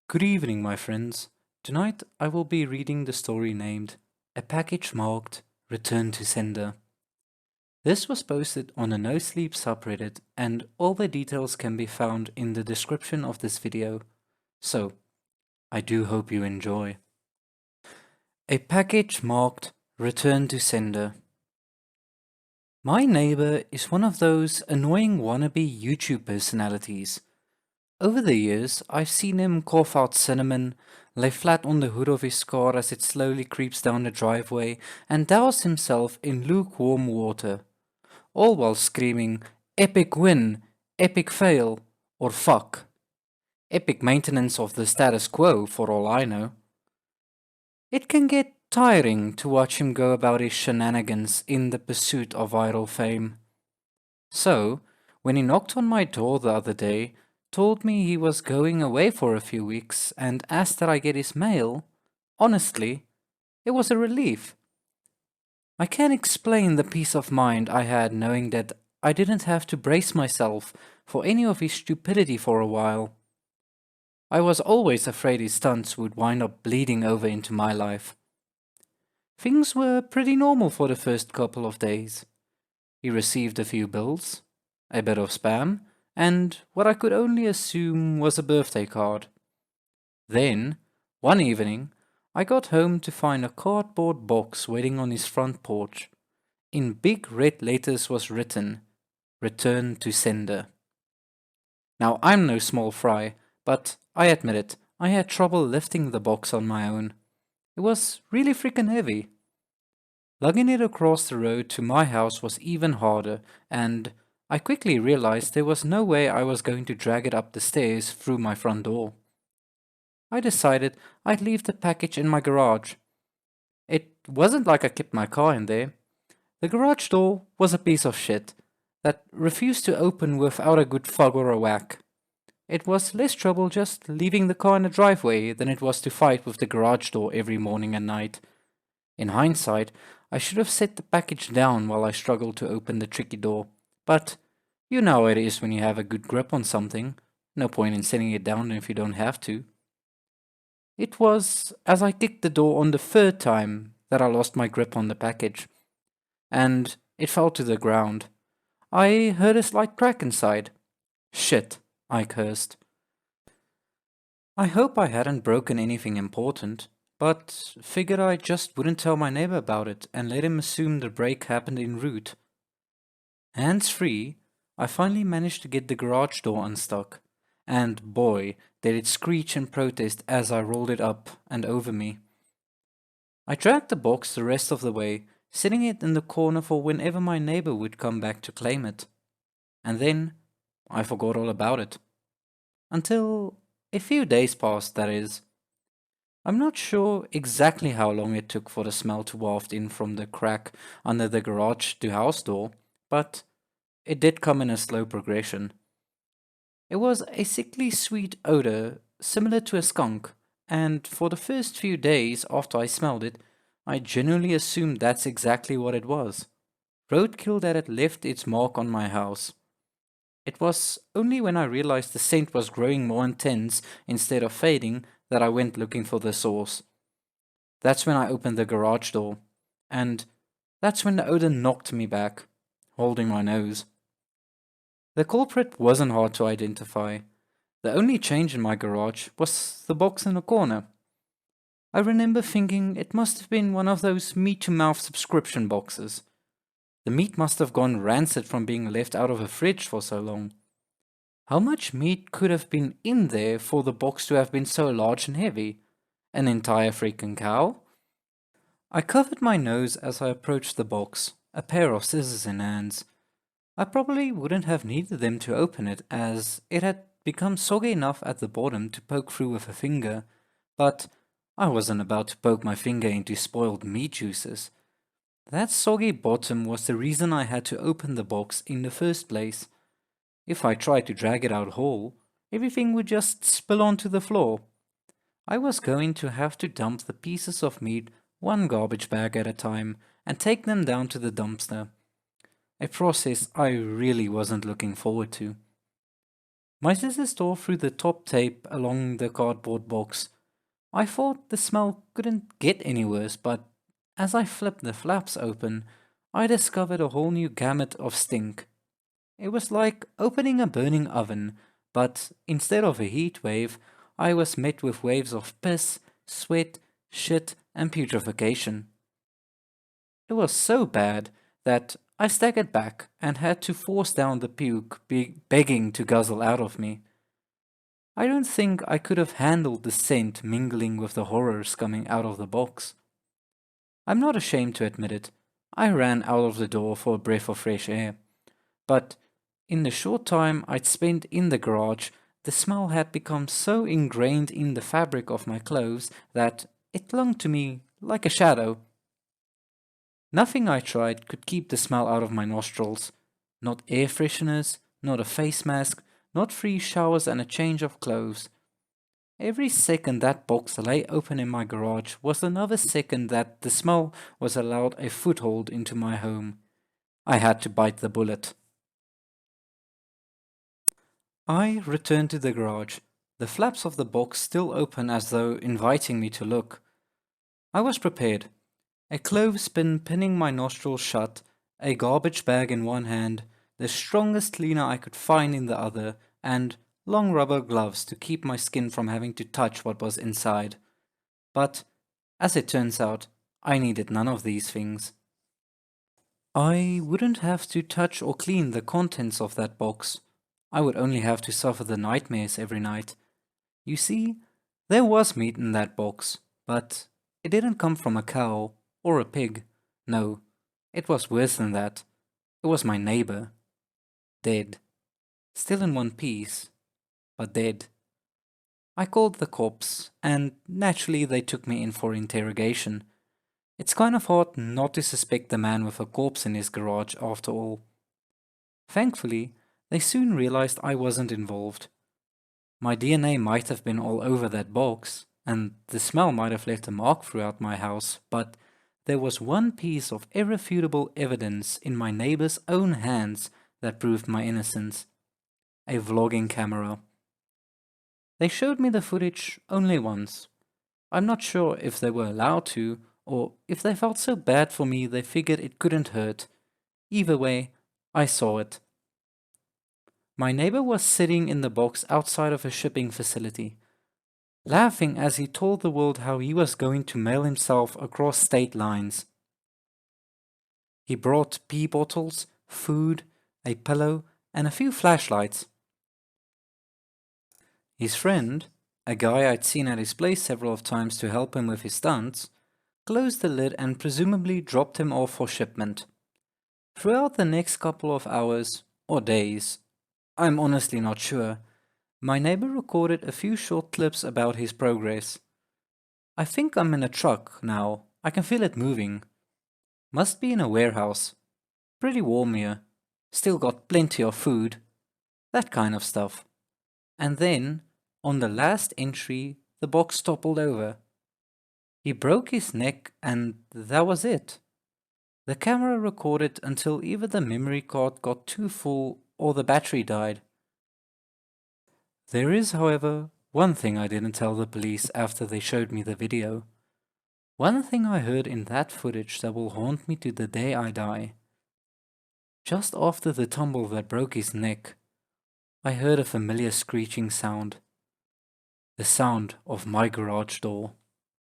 Good evening, my friends. Tonight I will be reading the story named A Package Marked Return to Sender. This was posted on a nosleep subreddit and all the details can be found in the description of this video. So, I do hope you enjoy. A Package Marked Return to Sender. My neighbor is one of those annoying wannabe YouTube personalities. Over the years, I've seen him cough out cinnamon, lay flat on the hood of his car as it slowly creeps down the driveway, and douse himself in lukewarm water, all while screaming, "Epic win, epic fail, or fuck." Epic maintenance of the status quo, for all I know. It can get tiring to watch him go about his shenanigans in the pursuit of viral fame. So, when he knocked on my door the other day, told me he was going away for a few weeks, and asked that I get his mail, honestly, it was a relief. I can't explain the peace of mind I had knowing that I didn't have to brace myself for any of his stupidity for a while. I was always afraid his stunts would wind up bleeding over into my life. Things were pretty normal for the first couple of days. He received a few bills, a bit of spam, and what I could only assume was a birthday card. Then, one evening, I got home to find a cardboard box waiting on his front porch. In big red letters was written, "Return to Sender." Now, I'm no small fry, but I admit it, I had trouble lifting the box on my own. It was really freaking heavy. Lugging it across the road to my house was even harder, and I quickly realized there was no way I was going to drag it up the stairs through my front door. I decided I'd leave the package in my garage. It wasn't like I kept my car in there. The garage door was a piece of shit that refused to open without a good thug or a whack. It was less trouble just leaving the car in the driveway than it was to fight with the garage door every morning and night. In hindsight, I should have set the package down while I struggled to open the tricky door, but you know how it is when you have a good grip on something. No point in setting it down if you don't have to. It was as I kicked the door on the third time that I lost my grip on the package, and it fell to the ground. I heard a slight crack inside. Shit, I cursed. I hope I hadn't broken anything important, but figured I just wouldn't tell my neighbor about it and let him assume the break happened en route. Hands-free, I finally managed to get the garage door unstuck, and boy, did it screech and protest as I rolled it up and over me. I dragged the box the rest of the way, setting it in the corner for whenever my neighbor would come back to claim it. And then I forgot all about it. Until a few days passed, that is. I'm not sure exactly how long it took for the smell to waft in from the crack under the garage to house door, but it did come in a slow progression. It was a sickly sweet odor, similar to a skunk, and for the first few days after I smelled it, I genuinely assumed that's exactly what it was. Roadkill that had left its mark on my house. It was only when I realized the scent was growing more intense instead of fading that I went looking for the source. That's when I opened the garage door, and that's when the odor knocked me back, holding my nose. The culprit wasn't hard to identify. The only change in my garage was the box in the corner. I remember thinking it must have been one of those meat-to-mouth subscription boxes. The meat must have gone rancid from being left out of a fridge for so long. How much meat could have been in there for the box to have been so large and heavy? An entire freaking cow? I covered my nose as I approached the box, a pair of scissors in hands. I probably wouldn't have needed them to open it as it had become soggy enough at the bottom to poke through with a finger, but I wasn't about to poke my finger into spoiled meat juices. That soggy bottom was the reason I had to open the box in the first place. If I tried to drag it out whole, everything would just spill onto the floor. I was going to have to dump the pieces of meat one garbage bag at a time and take them down to the dumpster. A process I really wasn't looking forward to. My scissors tore through the top tape along the cardboard box. I thought the smell couldn't get any worse, but as I flipped the flaps open, I discovered a whole new gamut of stink. It was like opening a burning oven, but instead of a heat wave, I was met with waves of piss, sweat, shit, and putrefaction. It was so bad that I staggered back and had to force down the puke, begging to guzzle out of me. I don't think I could have handled the scent mingling with the horrors coming out of the box. I'm not ashamed to admit it. I ran out of the door for a breath of fresh air. But in the short time I'd spent in the garage, the smell had become so ingrained in the fabric of my clothes that it clung to me like a shadow. Nothing I tried could keep the smell out of my nostrils. Not air fresheners, not a face mask, not free showers and a change of clothes. Every second that box lay open in my garage was another second that the smell was allowed a foothold into my home. I had to bite the bullet. I returned to the garage, the flaps of the box still open as though inviting me to look. I was prepared. A clothespin pinning my nostrils shut, a garbage bag in one hand, the strongest cleaner I could find in the other, and long rubber gloves to keep my skin from having to touch what was inside. But, as it turns out, I needed none of these things. I wouldn't have to touch or clean the contents of that box. I would only have to suffer the nightmares every night. You see, there was meat in that box, but it didn't come from a cow or a pig. No, it was worse than that. It was my neighbor. Dead. Still in one piece, but dead. I called the cops, and naturally they took me in for interrogation. It's kind of hard not to suspect the man with a corpse in his garage after all. Thankfully, they soon realized I wasn't involved. My DNA might have been all over that box, and the smell might have left a mark throughout my house, but there was one piece of irrefutable evidence in my neighbor's own hands that proved my innocence. A vlogging camera. They showed me the footage only once. I'm not sure if they were allowed to, or if they felt so bad for me they figured it couldn't hurt. Either way, I saw it. My neighbor was sitting in the box outside of a shipping facility, laughing as he told the world how he was going to mail himself across state lines. He brought pee bottles, food, a pillow, and a few flashlights. His friend, a guy I'd seen at his place several of times to help him with his stunts, closed the lid and presumably dropped him off for shipment. Throughout the next couple of hours, or days, I'm honestly not sure, my neighbor recorded a few short clips about his progress. I think I'm in a truck now. I can feel it moving. Must be in a warehouse. Pretty warm here. Still got plenty of food. That kind of stuff. And then, on the last entry, the box toppled over. He broke his neck and that was it. The camera recorded until either the memory card got too full or the battery died. There is, however, one thing I didn't tell the police after they showed me the video. One thing I heard in that footage that will haunt me to the day I die. Just after the tumble that broke his neck, I heard a familiar screeching sound. The sound of my garage door.